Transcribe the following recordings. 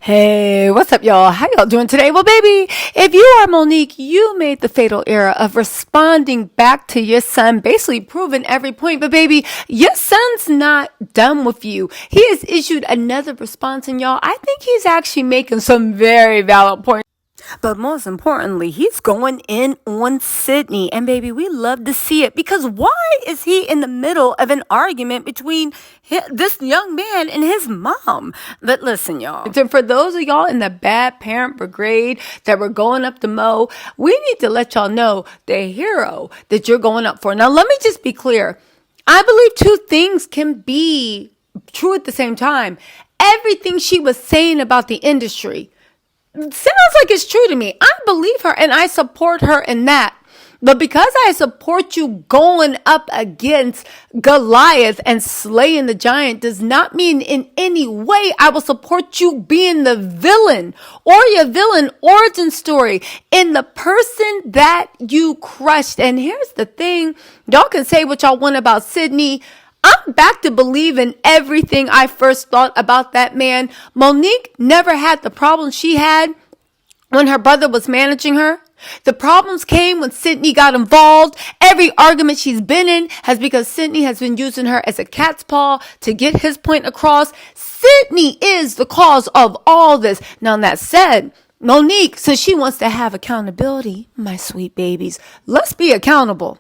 Hey, what's up, y'all? How y'all doing today? Well, baby, if you are Monique, you made the fatal error of responding back to your son, basically proving every point. But baby, your son's not done with you. He has issued another response, and y'all, I think he's actually making some very valid points. But most importantly, he's going in on Sidney. And baby, we love to see it, because why is he in the middle of an argument between this young man and his mom? But listen, y'all, for those of y'all in the bad parent brigade that were going up to Mo, we need to let y'all know the hero that you're going up for. Now, let me just be clear. I believe two things can be true at the same time. Everything she was saying about the industry sounds like it's true to me. I believe her and I support her in that. But because I support you going up against Goliath and slaying the giant does not mean in any way I will support you being the villain or your villain origin story in the person that you crushed. And here's the thing. Y'all can say what y'all want about Sidney. I'm back to believe in everything I first thought about that man. Monique never had the problems she had when her brother was managing her. The problems came when Sidney got involved. Every argument she's been in has because Sidney has been using her as a cat's paw to get his point across. Sidney is the cause of all this. Now, that said, Monique, since she wants to have accountability, my sweet babies, let's be accountable.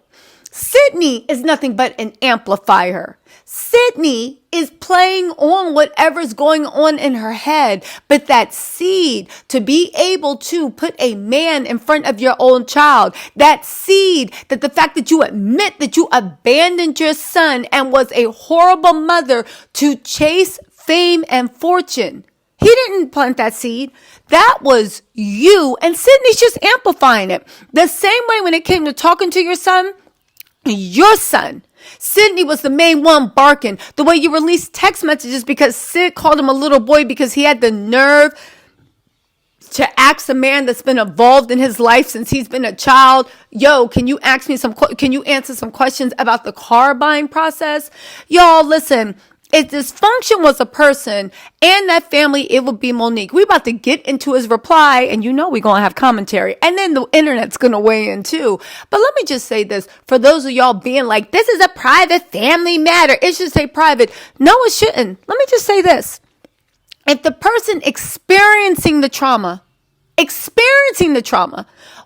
Sidney is nothing but an amplifier. Sidney is playing on whatever's going on in her head. But that seed to be able to put a man in front of your own child, that seed, that the fact that you admit that you abandoned your son and was a horrible mother to chase fame and fortune. He didn't plant that seed. That was you. And Sidney's just amplifying it. The same way when it came to talking to your son, Sidney was the main one barking. The way you released text messages because Sid called him a little boy because he had the nerve to ask a man that's been involved in his life since he's been a child, yo, can you answer some questions about the car buying process? Y'all, listen. If dysfunction was a person and that family, it would be Monique. We about to get into his reply, and you know we're going to have commentary. And then the internet's going to weigh in too. But let me just say this. For those of y'all being like, this is a private family matter, it should say private. No, it shouldn't. Let me just say this. If the person experiencing the trauma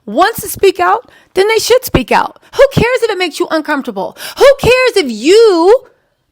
wants to speak out, then they should speak out. Who cares if it makes you uncomfortable? Who cares if you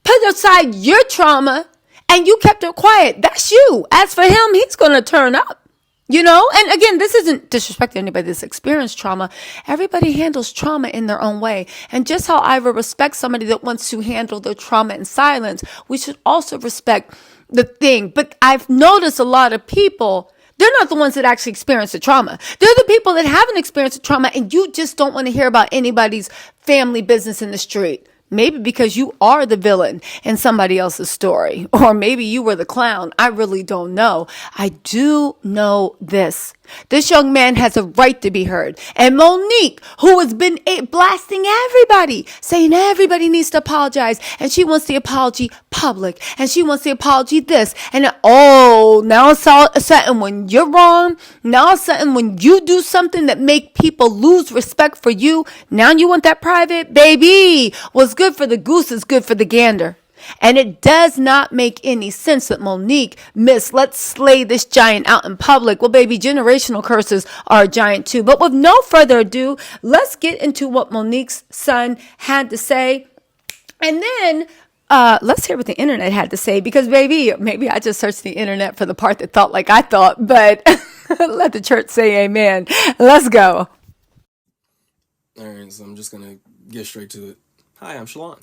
put aside your trauma and you kept it quiet? That's you. As for him, he's going to turn up, you know? And again, this isn't disrespecting anybody that's experienced trauma. Everybody handles trauma in their own way. And just how I would respect somebody that wants to handle their trauma in silence, we should also respect the thing. But I've noticed a lot of people, they're not the ones that actually experience the trauma. They're the people that haven't experienced the trauma, and you just don't want to hear about anybody's family business in the street. Maybe because you are the villain in somebody else's story. Or maybe you were the clown. I really don't know. I do know this. This young man has a right to be heard. And Monique, who has been blasting everybody, saying everybody needs to apologize. And she wants the apology public. And she wants the apology this. And now it's all sudden when you're wrong. Now it's sudden when you do something that make people lose respect for you. Now you want that private? Baby, what's good for the goose is good for the gander. And it does not make any sense that Monique let's slay this giant out in public. Well, baby, generational curses are a giant too. But with no further ado, let's get into what Monique's son had to say. And then let's hear what the internet had to say, because baby, maybe I just searched the internet for the part that thought like I thought, but let the church say amen. Let's go. All right, so I'm just going to get straight to it. Hi, I'm Shalon.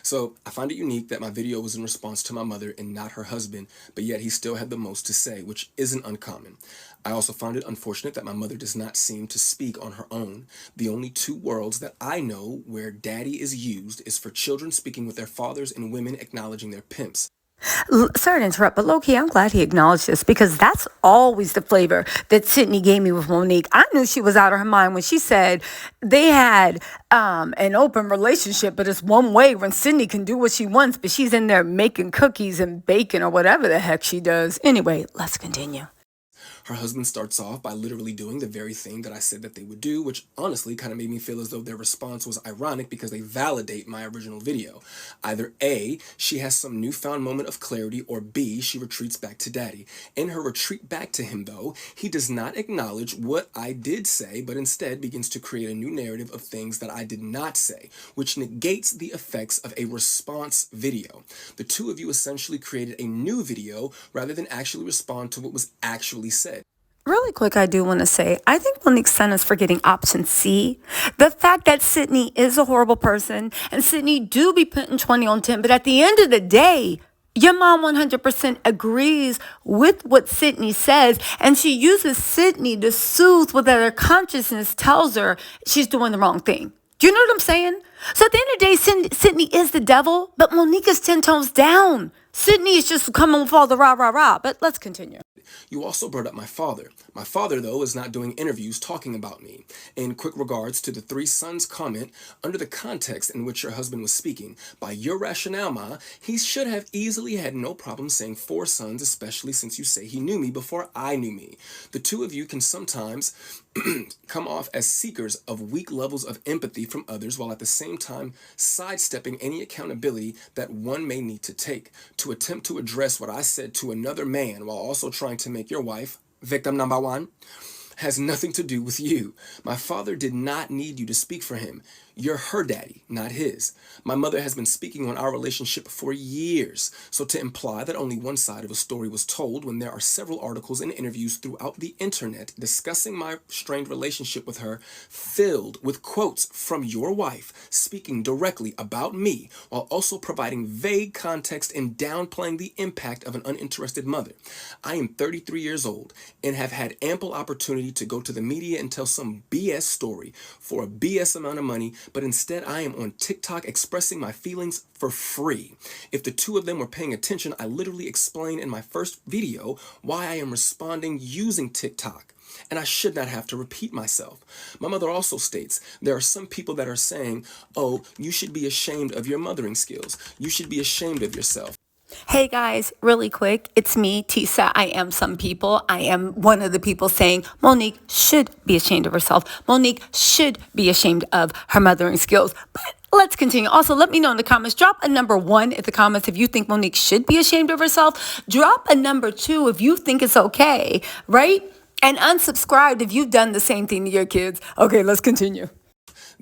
So I find it unique that my video was in response to my mother and not her husband, but yet he still had the most to say, which isn't uncommon. I also find it unfortunate that my mother does not seem to speak on her own. The only two worlds that I know where daddy is used is for children speaking with their fathers and women acknowledging their pimps. Sorry to interrupt, but low key, I'm glad he acknowledged this because that's always the flavor that Sidney gave me with Monique. I knew she was out of her mind when she said they had an open relationship, but it's one way when Sidney can do what she wants, but she's in there making cookies and baking or whatever the heck she does. Anyway, let's continue. Her husband starts off by literally doing the very thing that I said that they would do, which honestly kind of made me feel as though their response was ironic because they validate my original video. Either A, she has some newfound moment of clarity, or B, she retreats back to daddy. In her retreat back to him, though, he does not acknowledge what I did say, but instead begins to create a new narrative of things that I did not say, which negates the effects of a response video. The two of you essentially created a new video rather than actually respond to what was actually said. Really quick, I do want to say, I think Monique's son is forgetting option C. The fact that Sidney is a horrible person and Sidney do be putting 20 on 10, but at the end of the day, your mom 100% agrees with what Sidney says, and she uses Sidney to soothe what her consciousness tells her she's doing the wrong thing. Do you know what I'm saying? So at the end of the day, Sidney is the devil, but Monique is 10 tones down. Sidney is just coming with all the rah, rah, rah. But let's continue. You also brought up my father. My father, though, is not doing interviews talking about me. In quick regards to the three sons comment, under the context in which your husband was speaking, by your rationale, Ma, he should have easily had no problem saying four sons, especially since you say he knew me before I knew me. The two of you can sometimes come off as seekers of weak levels of empathy from others while at the same time sidestepping any accountability that one may need to take. To attempt to address what I said to another man while also trying to make your wife victim number one has nothing to do with you. My father did not need you to speak for him. You're her daddy, not his. My mother has been speaking on our relationship for years, so to imply that only one side of a story was told when there are several articles and interviews throughout the internet discussing my strained relationship with her, filled with quotes from your wife speaking directly about me, while also providing vague context and downplaying the impact of an uninterested mother. I am 33 years old and have had ample opportunity to go to the media and tell some BS story for a BS amount of money, but instead I am on TikTok expressing my feelings for free. If the two of them were paying attention, I literally explained in my first video why I am responding using TikTok. And I should not have to repeat myself. My mother also states there are some people that are saying, oh, you should be ashamed of your mothering skills. You should be ashamed of yourself. Hey guys, really quick, it's me, Tisa. I am some people. I am one of the people saying Monique should be ashamed of herself. Monique should be ashamed of her mothering skills. But let's continue. Also, let me know in the comments. Drop a number 1 in the comments if you think Monique should be ashamed of herself. Drop a number 2 if you think it's okay, right? And unsubscribe if you've done the same thing to your kids. Okay, let's continue.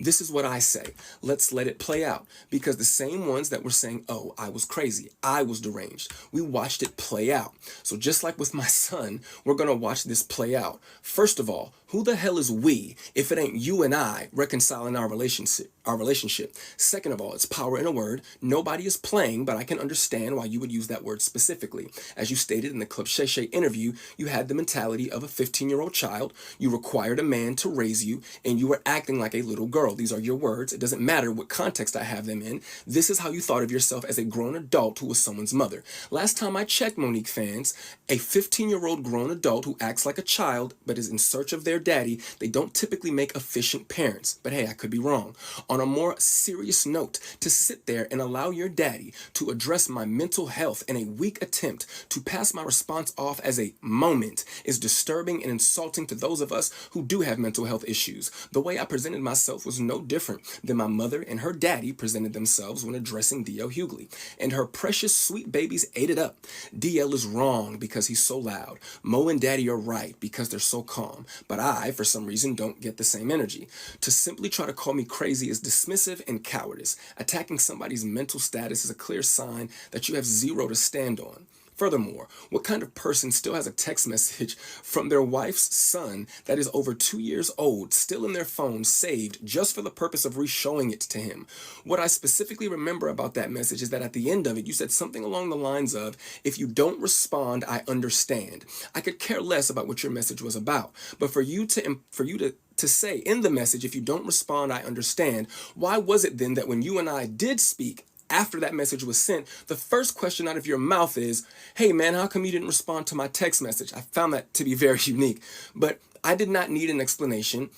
This is what I say. Let's let it play out. Because the same ones that were saying, oh, I was crazy, I was deranged, we watched it play out. So just like with my son, we're going to watch this play out. First of all, who the hell is we if it ain't you and I reconciling our relationship? Second of all, it's power in a word. Nobody is playing, but I can understand why you would use that word specifically. As you stated in the Club Shay Shay interview, you had the mentality of a 15-year-old child. You required a man to raise you, and you were acting like a little girl. These are your words. It doesn't matter what context I have them in. This is how you thought of yourself as a grown adult who was someone's mother. Last time I checked, Monique fans, a 15-year-old grown adult who acts like a child but is in search of their daddy, they don't typically make efficient parents. But hey, I could be wrong. On a more serious note, to sit there and allow your daddy to address my mental health in a weak attempt to pass my response off as a moment is disturbing and insulting to those of us who do have mental health issues. The way I presented myself was no different than my mother and her daddy presented themselves when addressing D.L. Hughley. And her precious sweet babies ate it up. D.L. is wrong because he's so loud. Mo and daddy are right because they're so calm. But I, for some reason, don't get the same energy. To simply try to call me crazy is dismissive and cowardice. Attacking somebody's mental status is a clear sign that you have zero to stand on. Furthermore, what kind of person still has a text message from their wife's son that is over 2 years old, still in their phone, saved just for the purpose of re-showing it to him? What I specifically remember about that message is that at the end of it, you said something along the lines of, if you don't respond, I understand. I could care less about what your message was about, but for you to say in the message, if you don't respond, I understand, why was it then that when you and I did speak after that message was sent, the first question out of your mouth is, hey man, how come you didn't respond to my text message? I found that to be very unique, but I did not need an explanation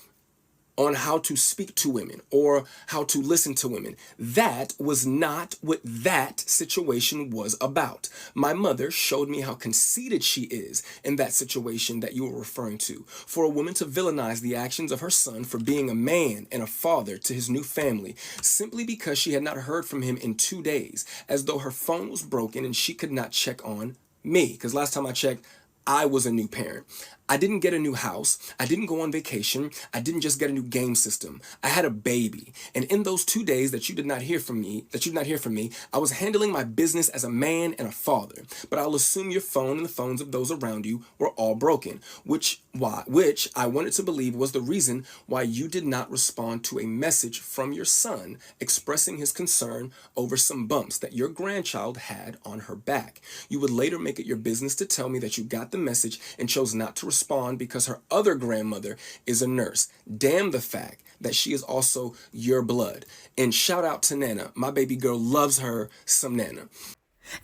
on how to speak to women or how to listen to women. That was not what that situation was about. My mother showed me how conceited she is in that situation that you were referring to. For a woman to villainize the actions of her son for being a man and a father to his new family simply because she had not heard from him in 2 days, as though her phone was broken and she could not check on me. Because last time I checked, I was a new parent. I didn't get a new house. I didn't go on vacation. I didn't just get a new game system. I had a baby. And in those 2 days that you did not hear from me, I was handling my business as a man and a father. But I'll assume your phone and the phones of those around you were all broken, which I wanted to believe was the reason why you did not respond to a message from your son expressing his concern over some bumps that your grandchild had on her back. You would later make it your business to tell me that you got the message and chose not to respond because her other grandmother is a nurse. Damn the fact that she is also your blood. And shout out to Nana. My baby girl loves her some Nana.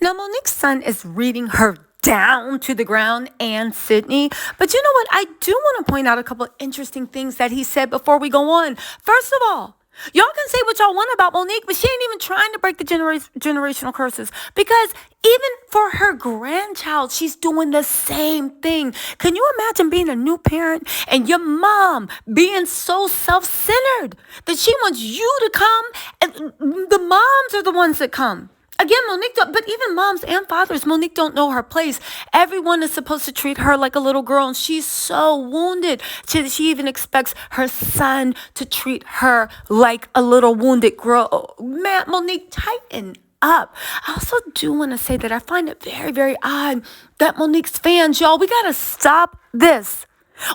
Now, Monique's son is reading her down to the ground and Sidney. But you know what? I do want to point out a couple of interesting things that he said before we go on. First of all, y'all can say what y'all want about Monique, but she ain't even trying to break the generational curses, because even for her grandchild, she's doing the same thing. Can you imagine being a new parent and your mom being so self-centered that she wants you to come and the moms are the ones that come? Again, but even moms and fathers, Monique don't know her place. Everyone is supposed to treat her like a little girl, and she's so wounded. She even expects her son to treat her like a little wounded girl. Man, Monique, tighten up. I also do want to say that I find it very, very odd that Monique's fans, y'all, we got to stop this.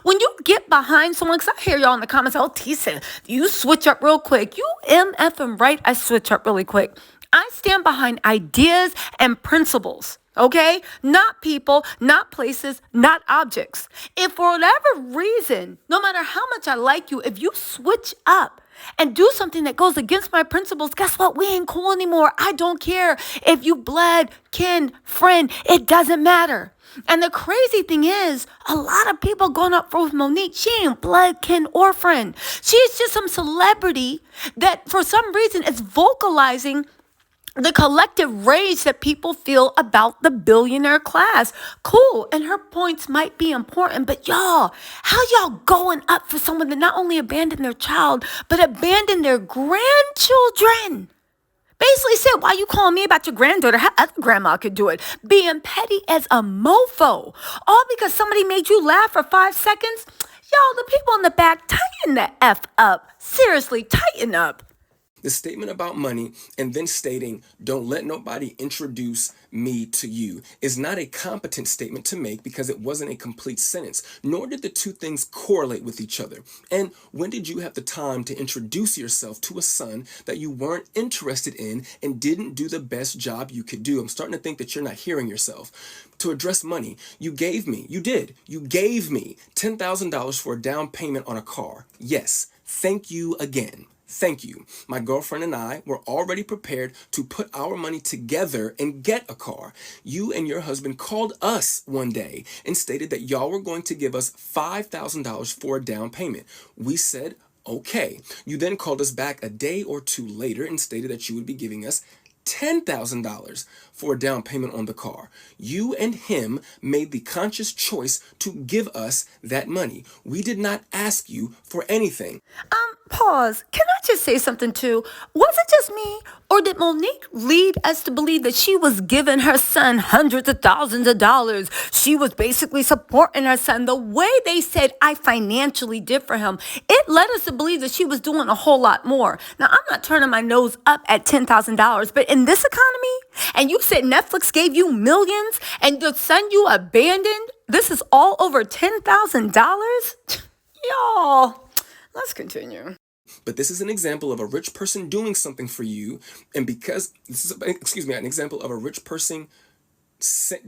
When you get behind someone, because I hear y'all in the comments, oh, Tisa, you switch up real quick. You MFing right, I switch up really quick. I stand behind ideas and principles, okay? Not people, not places, not objects. If for whatever reason, no matter how much I like you, if you switch up and do something that goes against my principles, guess what? We ain't cool anymore. I don't care if you blood, kin, friend, it doesn't matter. And the crazy thing is, a lot of people going up for with Monique. She ain't blood, kin, or friend. She's just some celebrity that for some reason is vocalizing the collective rage that people feel about the billionaire class. Cool. And her points might be important, but y'all, how y'all going up for someone that not only abandoned their child, but abandoned their grandchildren? Basically said, why you calling me about your granddaughter? How other grandma could do it? Being petty as a mofo. All because somebody made you laugh for 5 seconds? Y'all, the people in the back, tighten the F up. Seriously, tighten up. The statement about money and then stating, don't let nobody introduce me to you, is not a competent statement to make because it wasn't a complete sentence, nor did the two things correlate with each other. And when did you have the time to introduce yourself to a son that you weren't interested in and didn't do the best job you could do? I'm starting to think that you're not hearing yourself. To address money, you gave me $10,000 for a down payment on a car. Yes, thank you again. Thank you. My girlfriend and I were already prepared to put our money together and get a car. You and your husband called us one day and stated that y'all were going to give us $5,000 for a down payment. We said, okay. You then called us back a day or two later and stated that you would be giving us $10,000 for a down payment on the car. You and him made the conscious choice to give us that money. We did not ask you for anything. Pause. Can I just say something too? Was it just me, or did Monique lead us to believe that she was giving her son hundreds of thousands of dollars? She was basically supporting her son. The way they said, I financially did for him, it led us to believe that she was doing a whole lot more. Now, I'm not turning my nose up at $10,000, but in this economy, and you said Netflix gave you millions, and the son you abandoned, this is all over $10,000? Y'all, let's continue. But this is an example of a rich person doing something for you, and because this is, an example of a rich person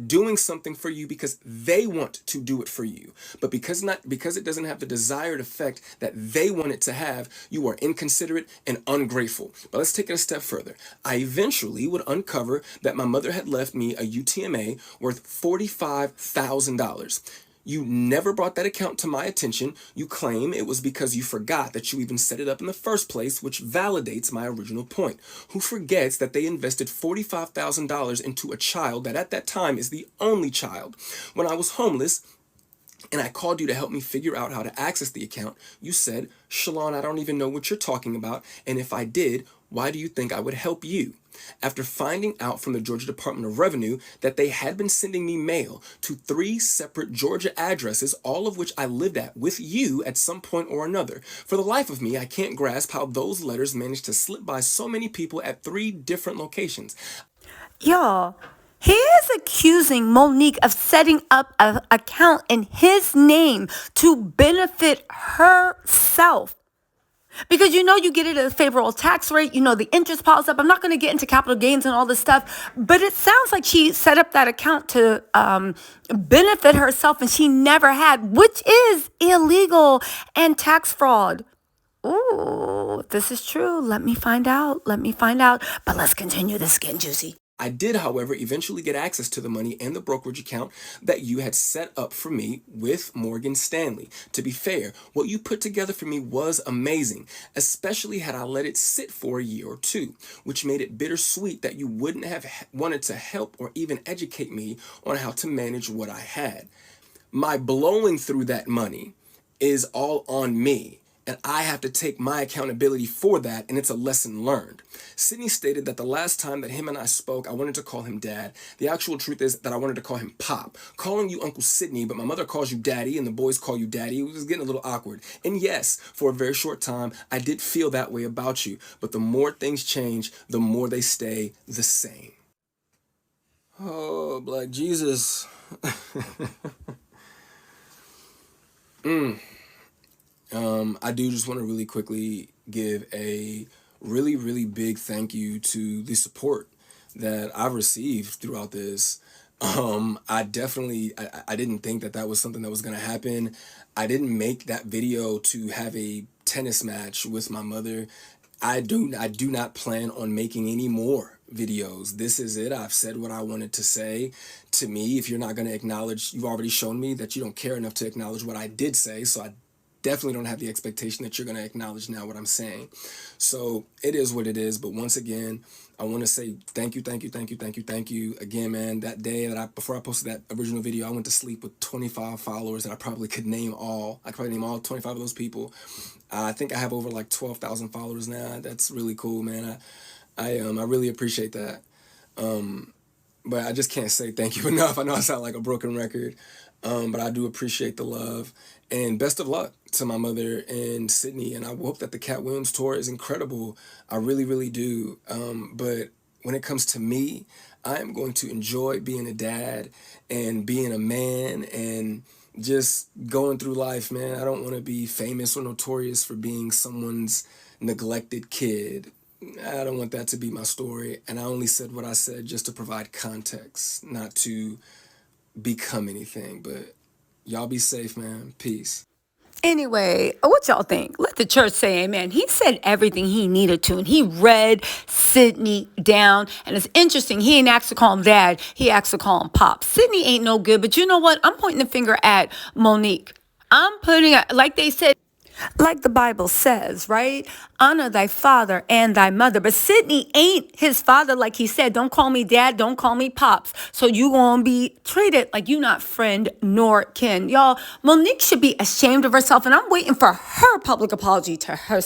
doing something for you because they want to do it for you. But because it doesn't have the desired effect that they want it to have, you are inconsiderate and ungrateful. But let's take it a step further. I eventually would uncover that my mother had left me a UTMA worth $45,000. You never brought that account to my attention. You claim it was because you forgot that you even set it up in the first place, which validates my original point. Who forgets that they invested $45,000 into a child that at that time is the only child? When I was homeless, and I called you to help me figure out how to access the account, you said, Shalon, I don't even know what you're talking about, and if I did, why do you think I would help you? After finding out from the Georgia Department of Revenue that they had been sending me mail to 3 separate Georgia addresses, all of which I lived at with you at some point or another. For the life of me, I can't grasp how those letters managed to slip by so many people at 3 different locations. Y'all, he is accusing Monique of setting up an account in his name to benefit herself. Because you get it at a favorable tax rate, the interest piles up. I'm not going to get into capital gains and all this stuff, but it sounds like she set up that account to benefit herself, and she never had, which is illegal and tax fraud. Ooh, if this is true, let me find out. But let's continue. This is getting juicy. I did, however, eventually get access to the money and the brokerage account that you had set up for me with Morgan Stanley. To be fair, what you put together for me was amazing, especially had I let it sit for a year or two, which made it bittersweet that you wouldn't have wanted to help or even educate me on how to manage what I had. My blowing through that money is all on me, and I have to take my accountability for that, and it's a lesson learned. Sidney stated that the last time that him and I spoke, I wanted to call him Dad. The actual truth is that I wanted to call him Pop. Calling you Uncle Sidney, but my mother calls you Daddy, and the boys call you Daddy. It was getting a little awkward. And yes, for a very short time, I did feel that way about you, but the more things change, the more they stay the same. Oh, Black Jesus. I do just want to really quickly give a really, really big thank you to the support that I've received throughout this. I didn't think that was something that was going to happen. I didn't make that video to have a tennis match with my mother. I do not plan on making any more videos. This is it. I've said what I wanted to say. To me, if you're not going to acknowledge, you've already shown me that you don't care enough to acknowledge what I did say, so I definitely don't have the expectation that you're going to acknowledge now what I'm saying. So it is what it is. But once again, I want to say thank you again, man. That day before I posted that original video, I went to sleep with 25 followers that I probably could name all. I could probably name all 25 of those people. I think I have over like 12,000 followers now. That's really cool, man. I really appreciate that. But I just can't say thank you enough. I know I sound like a broken record, but I do appreciate the love. And best of luck to my mother and Sidney. And I hope that the Cat Williams tour is incredible. I really, really do. But when it comes to me, I am going to enjoy being a dad and being a man and just going through life, man. I don't want to be famous or notorious for being someone's neglected kid. I don't want that to be my story. And I only said what I said just to provide context, not to become anything. But y'all be safe, man. Peace. Anyway, what y'all think? Let the church say amen. He said everything he needed to, and he read Sidney down. And it's interesting, he ain't asked to call him Dad. He asked to call him Pop. Sidney ain't no good, but you know what? I'm pointing the finger at Monique. I'm putting, like they said, like the Bible says, right? Honor thy father and thy mother. But Sidney ain't his father, like he said. Don't call me Dad. Don't call me Pops. So you gonna be treated like you not friend nor kin. Y'all, Monique should be ashamed of herself. And I'm waiting for her public apology to herself.